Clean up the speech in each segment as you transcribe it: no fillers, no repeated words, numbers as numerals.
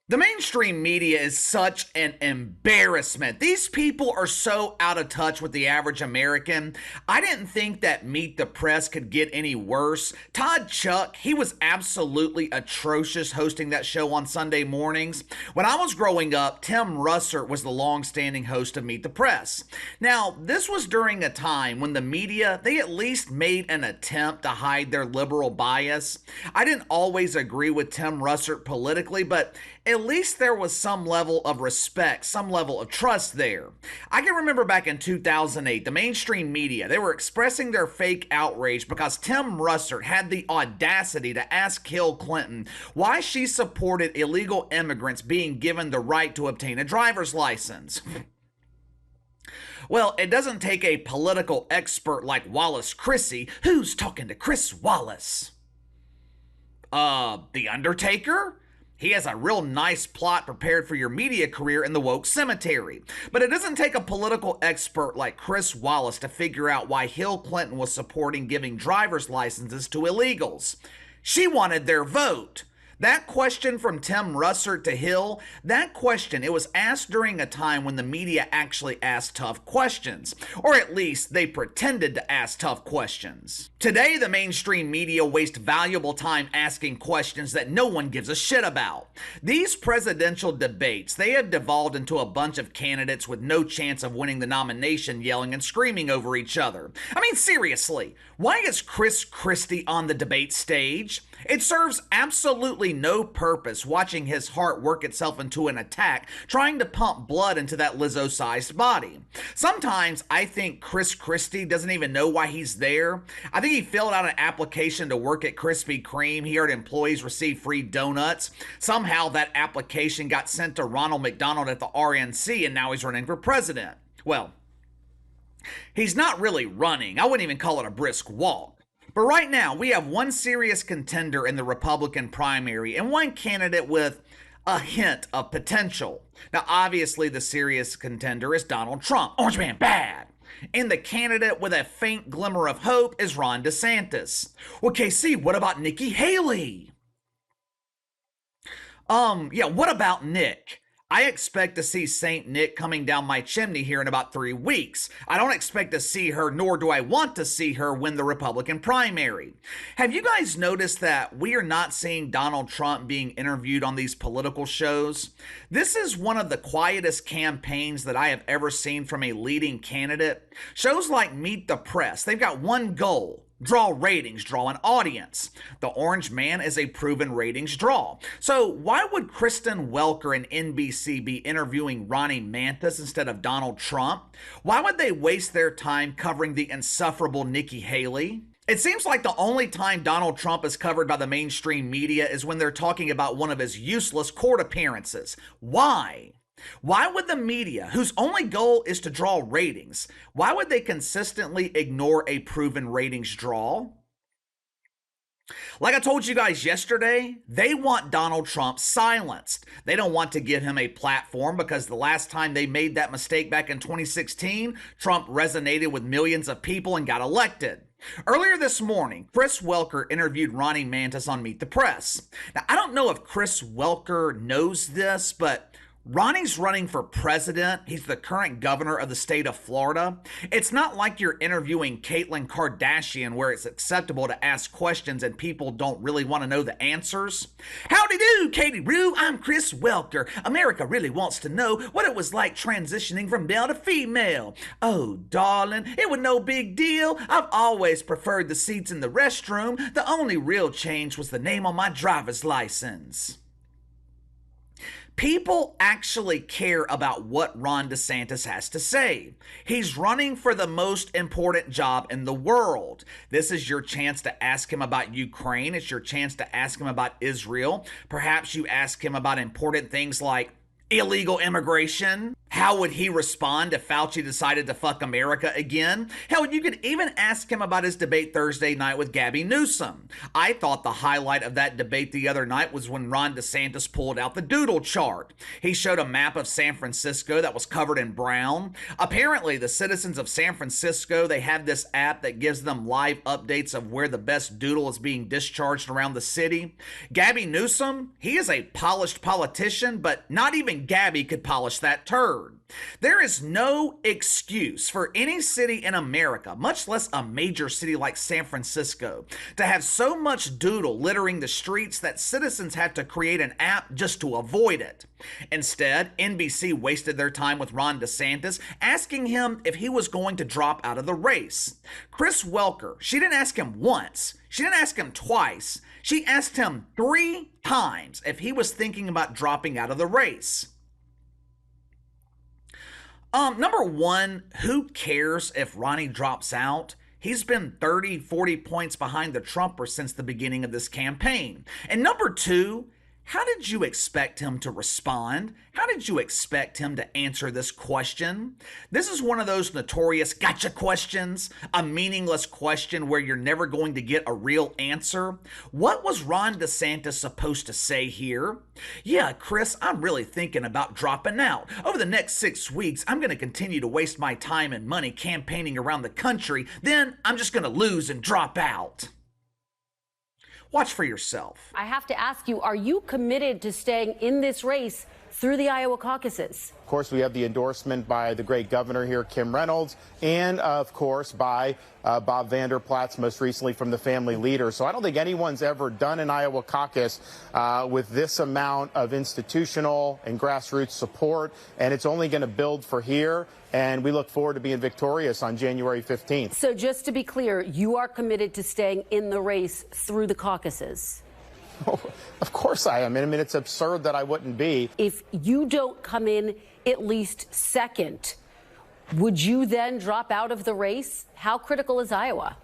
The mainstream media is such an embarrassment. These people are so out of touch with the average American. I didn't think that Meet the Press could get any worse. Todd Chuck, he was absolutely atrocious hosting that show on Sunday mornings. When I was growing up, Tim Russert was the long-standing host of Meet the Press. Now, this was during a time when the media, they at least made an attempt to hide their liberal bias. I didn't always agree with Tim Russert politically, but at least there was some level of respect, some level of trust there. I can remember back in 2008, the mainstream media, they were expressing their fake outrage because Tim Russert had the audacity to ask Hillary Clinton why she supported illegal immigrants being given the right to obtain a driver's license. Well, it doesn't take a political expert like Wallace Chrissy. Who's talking to Chris Wallace? The Undertaker? He has a real nice plot prepared for your media career in the woke cemetery. But it doesn't take a political expert like Chris Wallace to figure out why Hillary Clinton was supporting giving driver's licenses to illegals. She wanted their vote. That question from Tim Russert to Hill, that question, it was asked during a time when the media actually asked tough questions. Or at least they pretended to ask tough questions. Today, the mainstream media wastes valuable time asking questions that no one gives a shit about. These presidential debates, they have devolved into a bunch of candidates with no chance of winning the nomination yelling and screaming over each other. I mean, seriously, why is Chris Christie on the debate stage? It serves absolutely no purpose watching his heart work itself into an attack, trying to pump blood into that Lizzo-sized body. Sometimes I think Chris Christie doesn't even know why he's there. I think he filled out an application to work at Krispy Kreme. He heard employees receive free donuts. Somehow that application got sent to Ronald McDonald at the RNC, and now he's running for president. Well, he's not really running. I wouldn't even call it a brisk walk. But right now, we have one serious contender in the Republican primary and one candidate with a hint of potential. Now, obviously, the serious contender is Donald Trump. Orange man bad. And the candidate with a faint glimmer of hope is Ron DeSantis. Well, KC, what about Nikki Haley? What about Nick? I expect to see St. Nick coming down my chimney here in about 3 weeks. I don't expect to see her, nor do I want to see her win the Republican primary. Have you guys noticed that we are not seeing Donald Trump being interviewed on these political shows? This is one of the quietest campaigns that I have ever seen from a leading candidate. Shows like Meet the Press, they've got one goal: draw ratings, draw an audience. The Orange Man is a proven ratings draw. So why would Kristen Welker and NBC be interviewing Ronnie Mantis instead of Donald Trump? Why would they waste their time covering the insufferable Nikki Haley? It seems like the only time Donald Trump is covered by the mainstream media is when they're talking about one of his useless court appearances. Why? Why would the media, whose only goal is to draw ratings, why would they consistently ignore a proven ratings draw? Like I told you guys yesterday, they want Donald Trump silenced. They don't want to give him a platform because the last time they made that mistake back in 2016, Trump resonated with millions of people and got elected. Earlier this morning, Chris Welker interviewed Ronnie Mantis on Meet the Press. Now, I don't know if Chris Welker knows this, but Ronnie's running for president. He's the current governor of the state of Florida. It's not like you're interviewing Caitlyn Kardashian where it's acceptable to ask questions and people don't really want to know the answers. Howdy do, Katie Roo. I'm Chris Welker. America really wants to know what it was like transitioning from male to female. Oh, darling, it was no big deal. I've always preferred the seats in the restroom. The only real change was the name on my driver's license. People actually care about what Ron DeSantis has to say. He's running for the most important job in the world. This is your chance to ask him about Ukraine. It's your chance to ask him about Israel. Perhaps you ask him about important things like illegal immigration. How would he respond if Fauci decided to fuck America again? Hell, you could even ask him about his debate Thursday night with Gabby Newsom. I thought the highlight of that debate the other night was when Ron DeSantis pulled out the doodle chart. He showed a map of San Francisco that was covered in brown. Apparently, the citizens of San Francisco, they have this app that gives them live updates of where the best doodle is being discharged around the city. Gabby Newsom, he is a polished politician, but not even Gabby could polish that turd. There is no excuse for any city in America, much less a major city like San Francisco, to have so much doodle littering the streets that citizens have to create an app just to avoid it. Instead, NBC wasted their time with Ron DeSantis, asking him if he was going to drop out of the race. Kristen Welker, she didn't ask him once. She didn't ask him twice. She asked him 3 times if he was thinking about dropping out of the race. Number one, who cares if Ronnie drops out? He's been 30, 40 points behind the Trumper since the beginning of this campaign. And number two, how did you expect him to respond? How did you expect him to answer this question? This is one of those notorious gotcha questions, a meaningless question where you're never going to get a real answer. What was Ron DeSantis supposed to say here? Yeah, Chris, I'm really thinking about dropping out. Over the next 6 weeks, I'm going to continue to waste my time and money campaigning around the country. Then I'm just going to lose and drop out. Watch for yourself. I have to ask you, are you committed to staying in this race through the Iowa caucuses? Of course, we have the endorsement by the great governor here, Kim Reynolds, and, of course, by Bob Vander Plaats, most recently from the Family Leader. So I don't think anyone's ever done an Iowa caucus with this amount of institutional and grassroots support, and it's only going to build for here. And we look forward to being victorious on January 15th. So just to be clear, you are committed to staying in the race through the caucuses? Oh, of course I am. I mean, it's absurd that I wouldn't be. If you don't come in at least second, would you then drop out of the race? How critical is Iowa?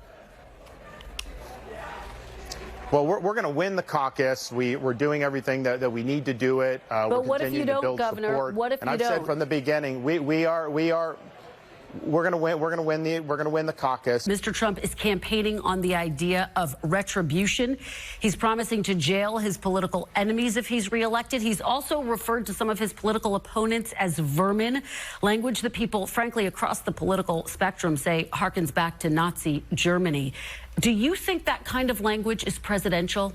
Well, we're going to win the caucus. We're doing everything that we need to do it. But what if you don't, Governor? Support. What if you don't? And I've said from the beginning, we're going to win. We're going to win the caucus. Mr. Trump is campaigning on the idea of retribution. He's promising to jail his political enemies if he's reelected. He's also referred to some of his political opponents as vermin, language that people, frankly, across the political spectrum say harkens back to Nazi Germany. Do you think that kind of language is presidential?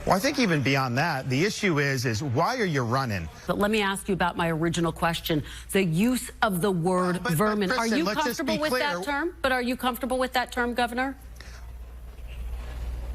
Well, I think even beyond that, the issue is why are you running? But let me ask you about my original question, the use of the word vermin. Kristen, are you comfortable with that term? But are you comfortable with that term, Governor?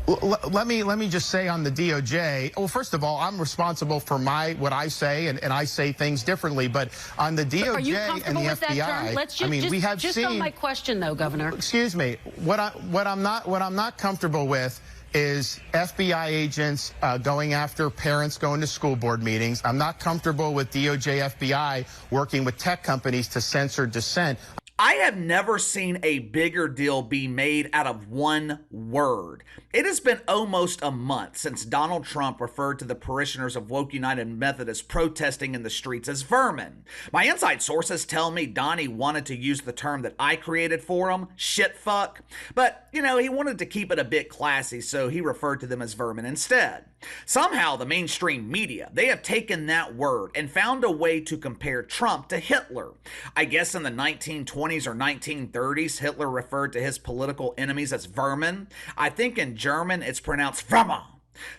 Let me just say on the DOJ, well, first of all, I'm responsible for what I say, and I say things differently. But on the DOJ and the FBI, Let's just, I mean, we have just seen. on my question, though, Governor. Excuse me. What I'm not comfortable with is FBI agents going after parents going to school board meetings. I'm not comfortable with DOJ FBI working with tech companies to censor dissent. I have never seen a bigger deal be made out of one word. It has been almost a month since Donald Trump referred to the parishioners of Woke United Methodist protesting in the streets as vermin. My inside sources tell me Donnie wanted to use the term that I created for him, shit fuck, but, he wanted to keep it a bit classy, so he referred to them as vermin instead. Somehow the mainstream media, they have taken that word and found a way to compare Trump to Hitler. I guess in the 1920s or 1930s, Hitler referred to his political enemies as vermin. I think in German it's pronounced Vermin.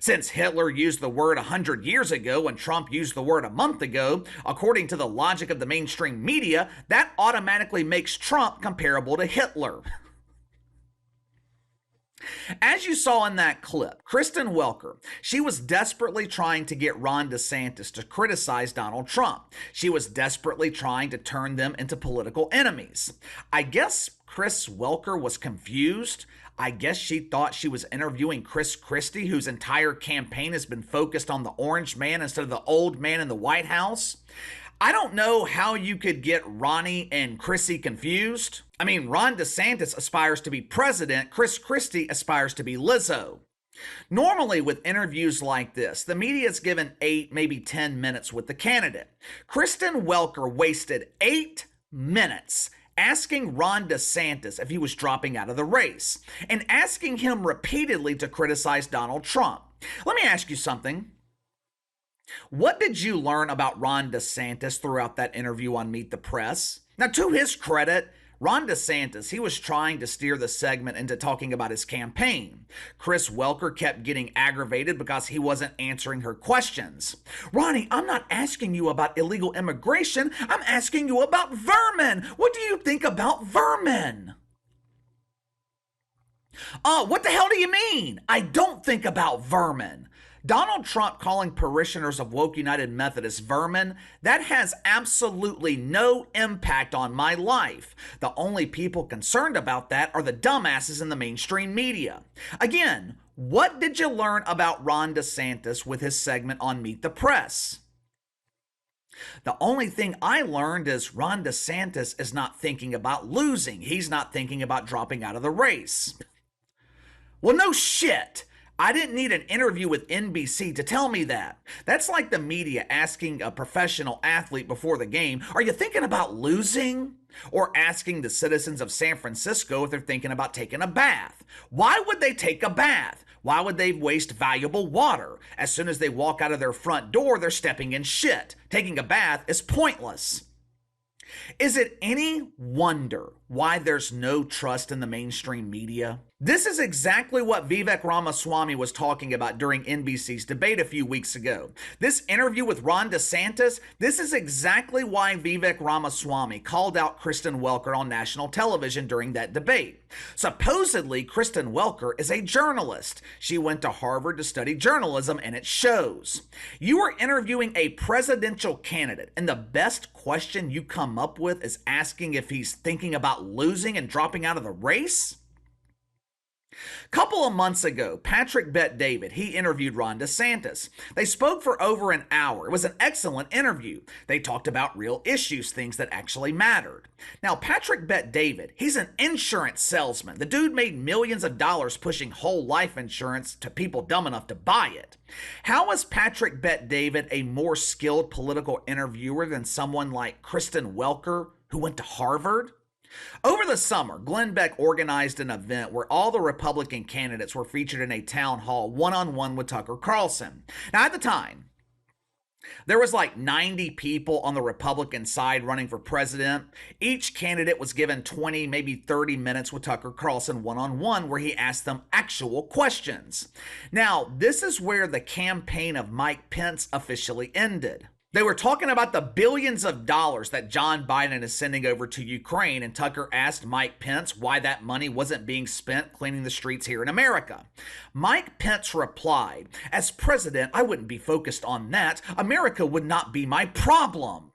Since Hitler used the word 100 years ago and Trump used the word a month ago, according to the logic of the mainstream media, that automatically makes Trump comparable to Hitler. As you saw in that clip, Kristen Welker, she was desperately trying to get Ron DeSantis to criticize Donald Trump. She was desperately trying to turn them into political enemies. I guess Chris Welker was confused. I guess she thought she was interviewing Chris Christie, whose entire campaign has been focused on the orange man instead of the old man in the White House. I don't know how you could get Ronnie and Chrissy confused. I mean, Ron DeSantis aspires to be president. Chris Christie aspires to be Lizzo. Normally, with interviews like this, the media is given 8, maybe 10 minutes with the candidate. Kristen Welker wasted 8 minutes asking Ron DeSantis if he was dropping out of the race and asking him repeatedly to criticize Donald Trump. Let me ask you something. What did you learn about Ron DeSantis throughout that interview on Meet the Press? Now, to his credit, Ron DeSantis, he was trying to steer the segment into talking about his campaign. Chris Welker kept getting aggravated because he wasn't answering her questions. Ronnie, I'm not asking you about illegal immigration. I'm asking you about vermin. What do you think about vermin? What the hell do you mean? I don't think about vermin. Donald Trump calling parishioners of Woke United Methodist vermin, that has absolutely no impact on my life. The only people concerned about that are the dumbasses in the mainstream media. Again, what did you learn about Ron DeSantis with his segment on Meet the Press? The only thing I learned is Ron DeSantis is not thinking about losing. He's not thinking about dropping out of the race. Well, no shit. I didn't need an interview with NBC to tell me that. That's like the media asking a professional athlete before the game, are you thinking about losing? Or asking the citizens of San Francisco if they're thinking about taking a bath. Why would they take a bath? Why would they waste valuable water? As soon as they walk out of their front door, they're stepping in shit. Taking a bath is pointless. Is it any wonder why there's no trust in the mainstream media? This is exactly what Vivek Ramaswamy was talking about during NBC's debate a few weeks ago. This interview with Ron DeSantis, this is exactly why Vivek Ramaswamy called out Kristen Welker on national television during that debate. Supposedly, Kristen Welker is a journalist. She went to Harvard to study journalism, and it shows. You are interviewing a presidential candidate, and the best question you come up with is asking if he's thinking about losing and dropping out of the race? Couple of months ago, Patrick Bet-David, he interviewed Ron DeSantis. They spoke for over an hour. It was an excellent interview. They talked about real issues, things that actually mattered. Now, Patrick Bet-David, he's an insurance salesman. The dude made millions of dollars pushing whole life insurance to people dumb enough to buy it. How is Patrick Bet-David a more skilled political interviewer than someone like Kristen Welker, who went to Harvard? Over the summer, Glenn Beck organized an event where all the Republican candidates were featured in a town hall one-on-one with Tucker Carlson. Now, at the time, there was like 90 people on the Republican side running for president. Each candidate was given 20, maybe 30 minutes with Tucker Carlson one-on-one where he asked them actual questions. Now, this is where the campaign of Mike Pence officially ended. They were talking about the billions of dollars that John Biden is sending over to Ukraine, and Tucker asked Mike Pence why that money wasn't being spent cleaning the streets here in America. Mike Pence replied, "As president, I wouldn't be focused on that. America would not be my problem."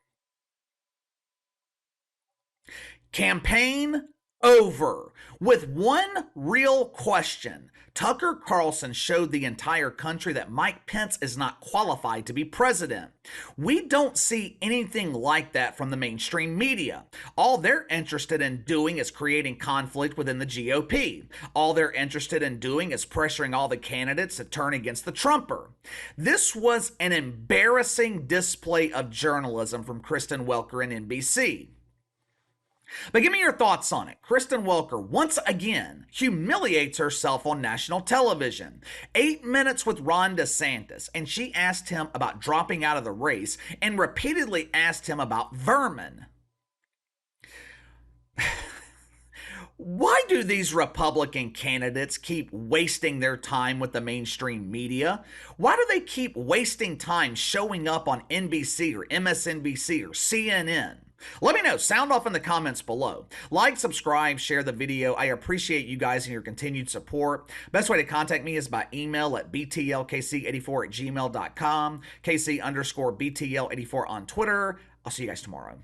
Campaign over. With one real question, Tucker Carlson showed the entire country that Mike Pence is not qualified to be president. We don't see anything like that from the mainstream media. All they're interested in doing is creating conflict within the GOP. All they're interested in doing is pressuring all the candidates to turn against the Trumper. This was an embarrassing display of journalism from Kristen Welker and NBC. But give me your thoughts on it. Kristen Welker, once again, humiliates herself on national television. 8 minutes with Ron DeSantis, and she asked him about dropping out of the race and repeatedly asked him about vermin. Why do these Republican candidates keep wasting their time with the mainstream media? Why do they keep wasting time showing up on NBC or MSNBC or CNN? Let me know. Sound off in the comments below. Like, subscribe, share the video. I appreciate you guys and your continued support. Best way to contact me is by email at btlkc84@gmail.com, KC_BTL84 on Twitter. I'll see you guys tomorrow.